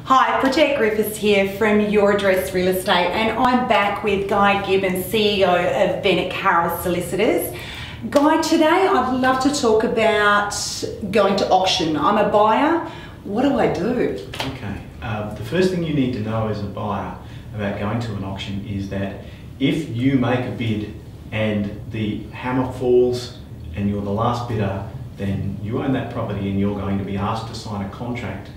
Hi, Bridgette Griffiths here from Your Address Real Estate, and I'm back with Guy Gibbons, CEO of Bennett Carroll Solicitors. Guy, today I'd love to talk about going to auction. I'm a buyer. What do I do? Okay, the first thing you need to know as a buyer about going to an auction is that if you make a bid and the hammer falls and you're the last bidder, then you own that property and you're going to be asked to sign a contract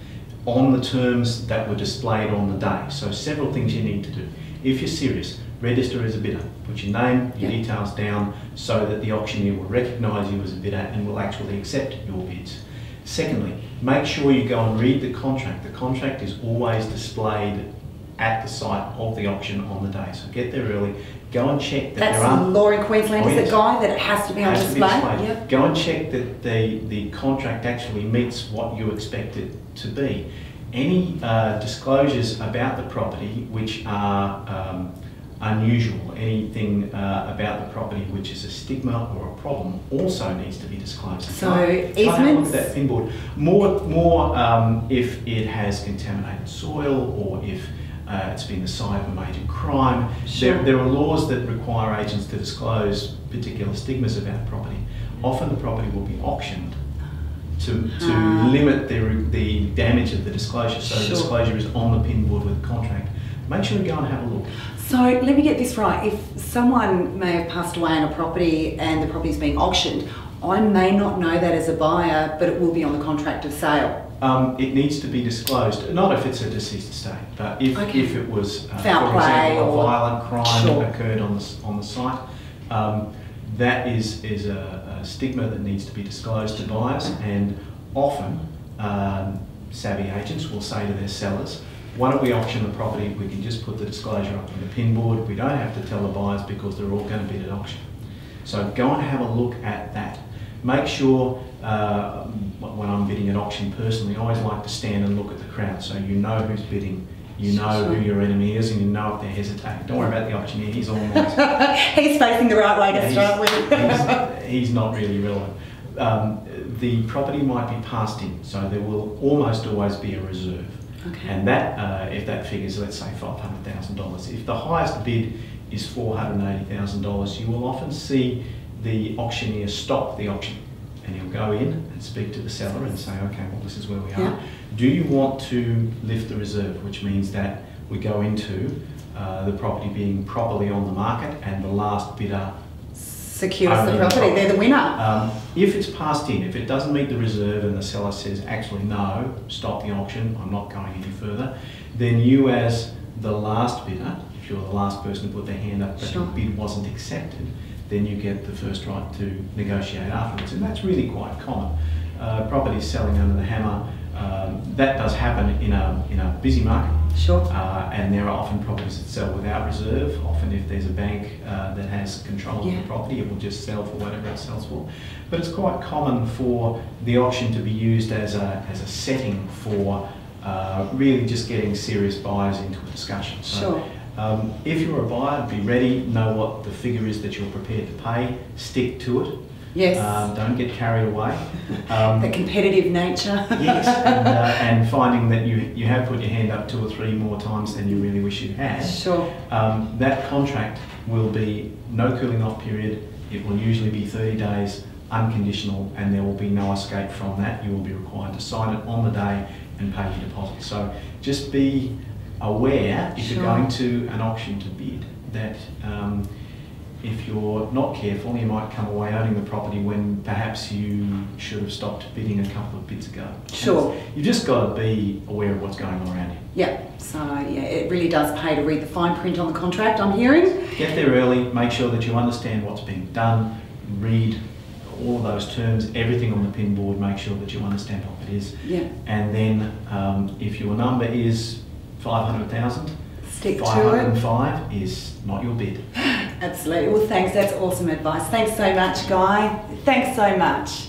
on the terms that were displayed on the day. So several things you need to do. If you're serious, register as a bidder. Put your name, your details down so that the auctioneer will recognise you as a bidder and will actually accept your bids. Secondly, make sure you go and read the contract. The contract is always displayed at the site of the auction on the day. So get there early, go and check that there are... That's law in Queensland, is it, Guy, that it has to be on display? Yep. Go and check that the contract actually meets what you expect it to be. Any disclosures about the property which are unusual, anything about the property which is a stigma or a problem also needs to be disclosed. So easements? That pinboard. More if it has contaminated soil or if it's been the site of a major crime. Sure. There are laws that require agents to disclose particular stigmas about property. Often the property will be auctioned to limit the damage of the disclosure. So the disclosure is on the pinboard with the contract. Make sure you go and have a look. So let me get this right. If someone may have passed away on a property and the property is being auctioned, I may not know that as a buyer, but it will be on the contract of sale. It needs to be disclosed, not if it's a deceased estate, but if it was, for foul play example, or a violent crime occurred on the site, that is a stigma that needs to be disclosed to buyers, and often savvy agents will say to their sellers, why don't we auction the property, we can just put the disclosure up on the pinboard, we don't have to tell the buyers because they're all going to bid at auction. So go and have a look at that. Make sure, when I'm bidding at auction personally, I always like to stand and look at the crowd so you know who's bidding, you know who your enemy is, and you know if they're hesitating. Don't worry about the auctioneer, he's almost... He's facing the right way to start with. He's not really relevant. The property might be passed in, so there will almost always be a reserve. Okay. And that, if that figures, let's say $500,000, if the highest bid is $480,000, you will often see the auctioneer stop the auction, and he'll go in and speak to the seller and say, okay, well, this is where we are. Do you want to lift the reserve, which means that we go into the property being properly on the market and the last bidder secures the property, they're the winner. If it's passed in, if it doesn't meet the reserve and the seller says, actually no, stop the auction, I'm not going any further, then you as the last bidder, if you're the last person to put their hand up but your bid wasn't accepted, then you get the first right to negotiate afterwards, and that's really quite common. Properties selling under the hammer, that does happen in a busy market. And there are often properties that sell without reserve. Often if there's a bank that has control of the property, it will just sell for whatever it sells for. But it's quite common for the auction to be used as a setting for really just getting serious buyers into a discussion. So, if you're a buyer, be ready, know what the figure is that you're prepared to pay, stick to it. Don't get carried away. The competitive nature. And finding that you have put your hand up 2 or 3 more times than you really wish you had. That contract will be no cooling off period. It will usually be 30 days, unconditional, and there will be no escape from that. You will be required to sign it on the day and pay your deposit. So just be aware if you're going to an auction to bid that if you're not careful, you might come away owning the property when perhaps you should have stopped bidding a couple of bids ago. You've just got to be aware of what's going on around you. So it really does pay to read the fine print on the contract, I'm hearing. Get there early, make sure that you understand what's being done, read all of those terms, everything on the pinboard, make sure that you understand what it is. And then if your number is 500,000, stick to it. 505 is not your bid. Absolutely. Well, thanks. That's awesome advice. Thanks so much, Guy. Thanks so much.